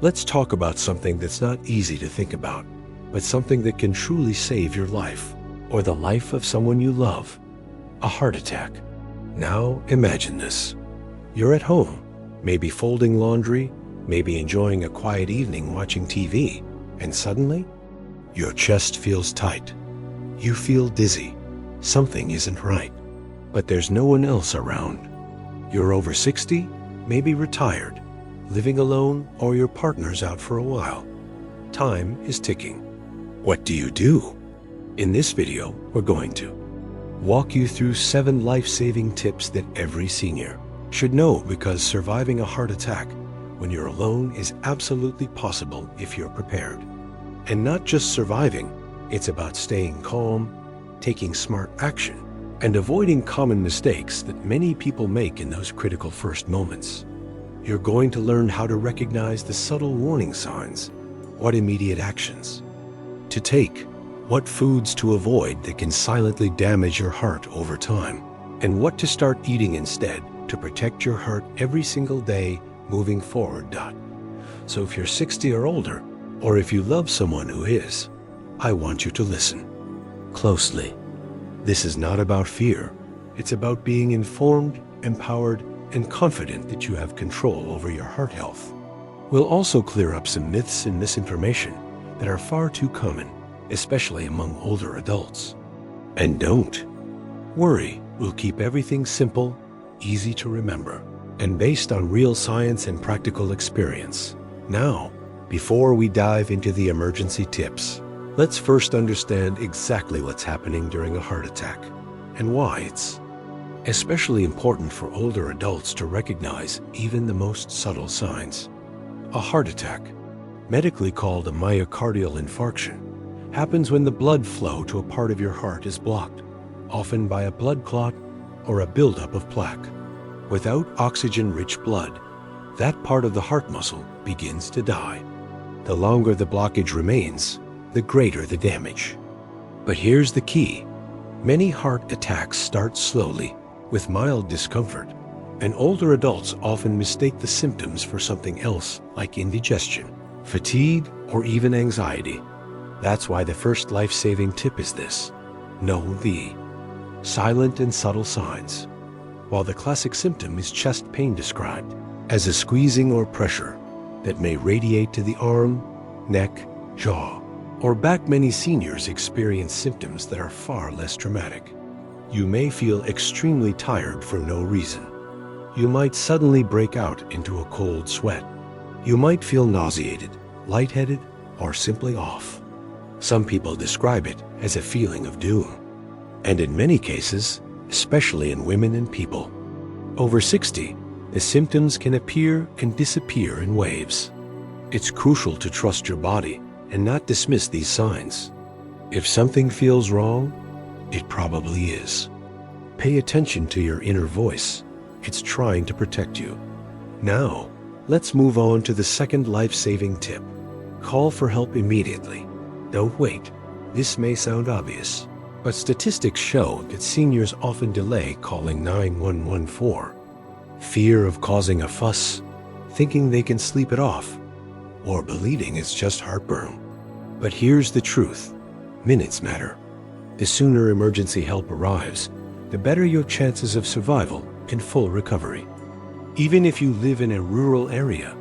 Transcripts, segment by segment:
Let's talk about something that's not easy to think about, but something that can truly save your life, or the life of someone you love: a heart attack. Now imagine this. You're at home, maybe folding laundry, maybe enjoying a quiet evening watching TV, and suddenly, your chest feels tight. You feel dizzy. Something isn't right. But there's no one else around. You're over 60, maybe retired, living alone, or your partner's out for a while. Time is ticking. What do you do? In this video, we're going to walk you through 7 life-saving tips that every senior should know, because surviving a heart attack when you're alone is absolutely possible if you're prepared. And not just surviving, it's about staying calm, taking smart action, and avoiding common mistakes that many people make in those critical first moments. You're going to learn how to recognize the subtle warning signs, what immediate actions to take, what foods to avoid that can silently damage your heart over time, and what to start eating instead to protect your heart every single day moving forward. So if you're 60 or older, or if you love someone who is, I want you to listen closely. This is not about fear. It's about being informed, empowered, and confident that you have control over your heart health. We'll also clear up some myths and misinformation that are far too common, especially among older adults. And don't worry, we'll keep everything simple, easy to remember, and based on real science and practical experience. Now, before we dive into the emergency tips, let's first understand exactly what's happening during a heart attack and why it's especially important for older adults to recognize even the most subtle signs. A heart attack, medically called a myocardial infarction, happens when the blood flow to a part of your heart is blocked, often by a blood clot or a buildup of plaque. Without oxygen-rich blood, that part of the heart muscle begins to die. The longer the blockage remains, the greater the damage. But here's the key. Many heart attacks start slowly, with mild discomfort, and older adults often mistake the symptoms for something else, like indigestion, fatigue, or even anxiety. That's why the first life-saving tip is this: know the silent and subtle signs. While the classic symptom is chest pain, described as a squeezing or pressure that may radiate to the arm, neck, jaw, or back, many seniors experience symptoms that are far less dramatic. You may feel extremely tired for no reason. You might suddenly break out into a cold sweat. You might feel nauseated, lightheaded, or simply off. Some people describe it as a feeling of doom. And in many cases, especially in women and people over 60, the symptoms can appear and disappear in waves. It's crucial to trust your body and not dismiss these signs. If something feels wrong, it probably is. Pay attention to your inner voice. It's trying to protect you. Now, let's move on to the second life-saving tip. Call for help immediately. Don't wait. This may sound obvious, but statistics show that seniors often delay calling 911 for fear of causing a fuss, thinking they can sleep it off, or believing it's just heartburn. But here's the truth. Minutes matter. The sooner emergency help arrives, the better your chances of survival and full recovery. Even if you live in a rural area,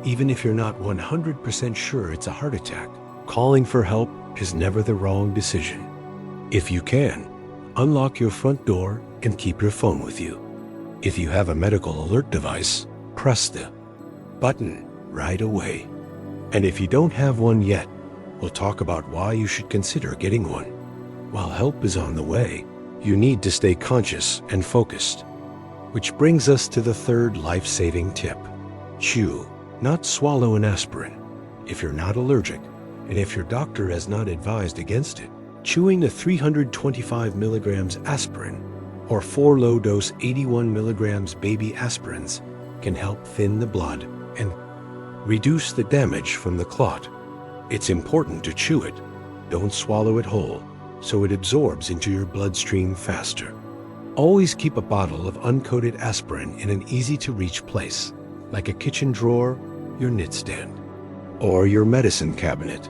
even if you're not 100% sure it's a heart attack, calling for help is never the wrong decision. If you can, unlock your front door and keep your phone with you. If you have a medical alert device, press the button right away. And if you don't have one yet, we'll talk about why you should consider getting one. While help is on the way, you need to stay conscious and focused. Which brings us to the third life-saving tip. Chew, not swallow an aspirin. If you're not allergic, and if your doctor has not advised against it, chewing the 325 milligrams aspirin or 4 low-dose 81 milligrams baby aspirins can help thin the blood and reduce the damage from the clot. It's important to chew it. Don't swallow it whole, so it absorbs into your bloodstream faster. Always keep a bottle of uncoated aspirin in an easy-to-reach place, like a kitchen drawer, your nightstand. or your medicine cabinet.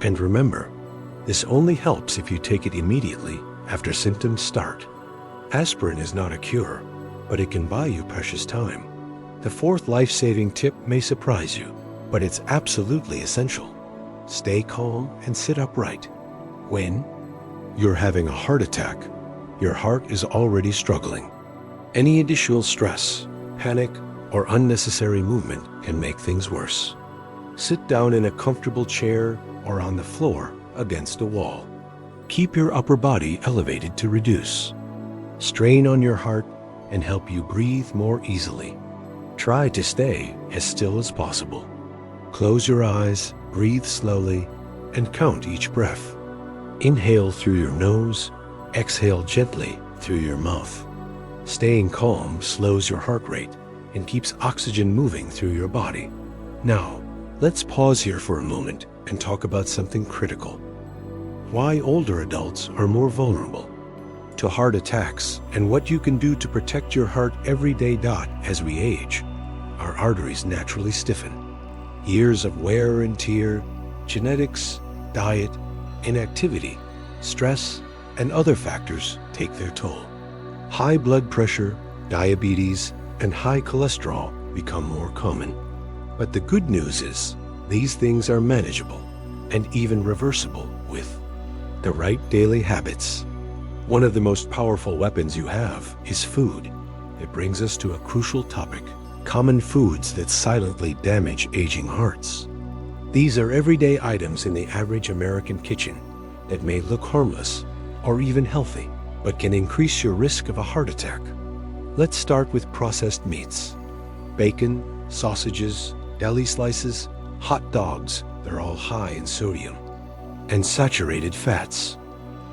And remember, this only helps if you take it immediately after symptoms start. Aspirin is not a cure, but it can buy you precious time. The fourth life-saving tip may surprise you, but it's absolutely essential. Stay calm and sit upright. When you're having a heart attack, your heart is already struggling. Any additional stress, panic, or unnecessary movement can make things worse. Sit down in a comfortable chair or on the floor against a wall. Keep your upper body elevated to reduce strain on your heart and help you breathe more easily. Try to stay as still as possible. Close your eyes, breathe slowly, and count each breath. Inhale through your nose, exhale gently through your mouth. Staying calm slows your heart rate and keeps oxygen moving through your body. Now, let's pause here for a moment and talk about something critical. Why older adults are more vulnerable to heart attacks and what you can do to protect your heart every day. As we age, our arteries naturally stiffen. Years of wear and tear, genetics, diet, inactivity, stress, and other factors take their toll. High blood pressure, diabetes, and high cholesterol become more common. But the good news is, these things are manageable and even reversible with the right daily habits. One of the most powerful weapons you have is food. It brings us to a crucial topic: common foods that silently damage aging hearts. These are everyday items in the average American kitchen that may look harmless or even healthy, but can increase your risk of a heart attack. Let's start with processed meats. Bacon, sausages, deli slices, hot dogs, they're all high in sodium. And saturated fats.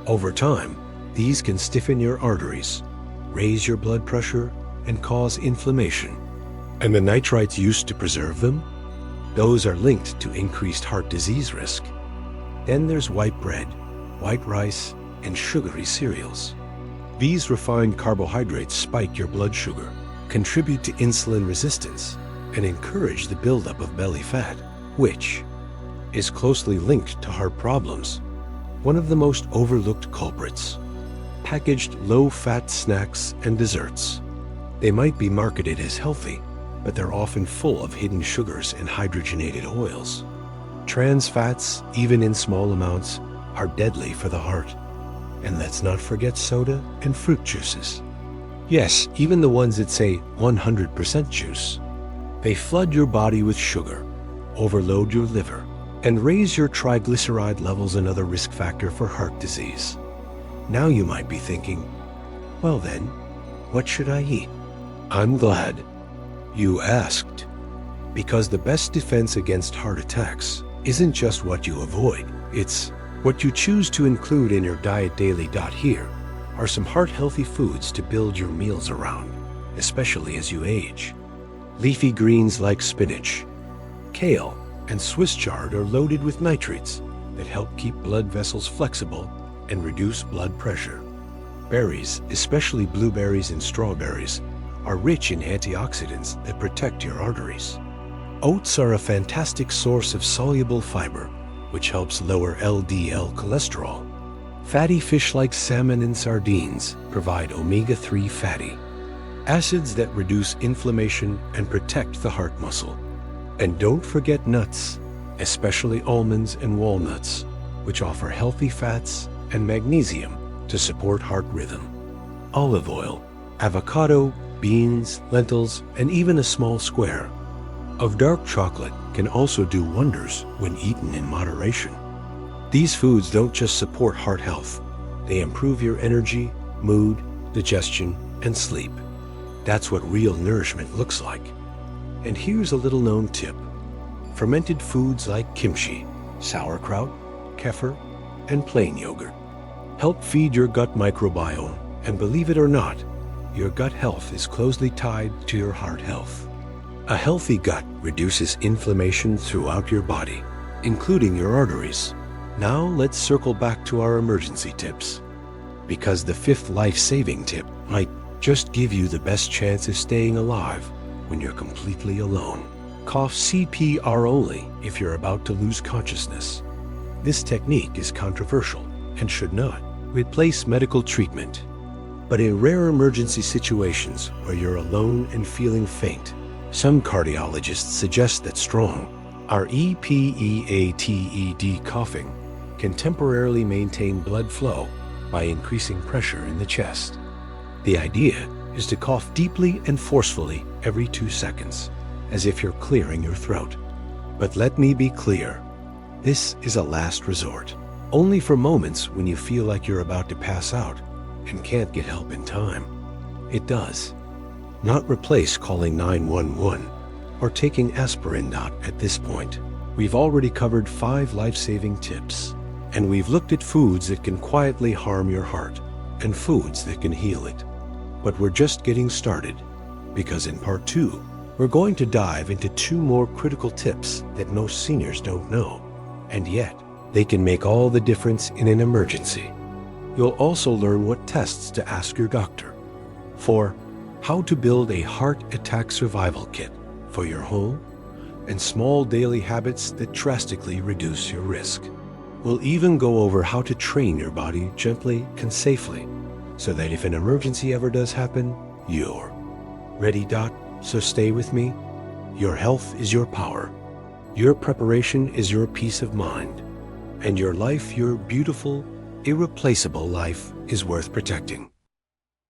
Over time, these can stiffen your arteries, raise your blood pressure, and cause inflammation. And the nitrites used to preserve them? Those are linked to increased heart disease risk. Then there's white bread, white rice, and sugary cereals. These refined carbohydrates spike your blood sugar, contribute to insulin resistance, and encourage the buildup of belly fat, which is closely linked to heart problems. One of the most overlooked culprits: packaged low-fat snacks and desserts. They might be marketed as healthy, but they're often full of hidden sugars and hydrogenated oils. Trans fats, even in small amounts, are deadly for the heart. And let's not forget soda and fruit juices. Yes, even the ones that say 100% juice. They flood your body with sugar, overload your liver, and raise your triglyceride levels, another risk factor for heart disease. Now you might be thinking, well then, what should I eat? I'm glad you asked, because the best defense against heart attacks isn't just what you avoid, it's what you choose to include in your diet daily. Here are some heart-healthy foods to build your meals around, especially as you age. Leafy greens like spinach, kale, and Swiss chard are loaded with nitrates that help keep blood vessels flexible and reduce blood pressure. Berries, especially blueberries and strawberries, are rich in antioxidants that protect your arteries. Oats are a fantastic source of soluble fiber, which helps lower LDL cholesterol. Fatty fish like salmon and sardines provide omega-3 fatty acids that reduce inflammation and protect the heart muscle. And don't forget nuts, especially almonds and walnuts, which offer healthy fats and magnesium to support heart rhythm. Olive oil, avocado, beans, lentils, and even a small square of dark chocolate can also do wonders when eaten in moderation. These foods don't just support heart health, they improve your energy, mood, digestion, and sleep. That's what real nourishment looks like. And here's a little known tip. Fermented foods like kimchi, sauerkraut, kefir, and plain yogurt help feed your gut microbiome. And believe it or not, your gut health is closely tied to your heart health. A healthy gut reduces inflammation throughout your body, including your arteries. Now let's circle back to our emergency tips, because the fifth life-saving tip might just give you the best chance of staying alive when you're completely alone. Cough CPR only if you're about to lose consciousness. This technique is controversial and should not replace medical treatment. But in rare emergency situations where you're alone and feeling faint, some cardiologists suggest that strong, REPEATED coughing can temporarily maintain blood flow by increasing pressure in the chest. The idea is to cough deeply and forcefully every 2 seconds, as if you're clearing your throat. But let me be clear, this is a last resort, only for moments when you feel like you're about to pass out and can't get help in time. It does not replace calling 911 or taking aspirin. At this point, we've already covered 5 life-saving tips, and we've looked at foods that can quietly harm your heart and foods that can heal it. But we're just getting started, because in part 2, we're going to dive into 2 more critical tips that most seniors don't know, and yet they can make all the difference in an emergency. You'll also learn what tests to ask your doctor for, how to build a heart attack survival kit for your home, and small daily habits that drastically reduce your risk. We'll even go over how to train your body gently and safely, so that if an emergency ever does happen, you're ready. So stay with me. Your health is your power. Your preparation is your peace of mind. And your life, your beautiful, irreplaceable life, is worth protecting.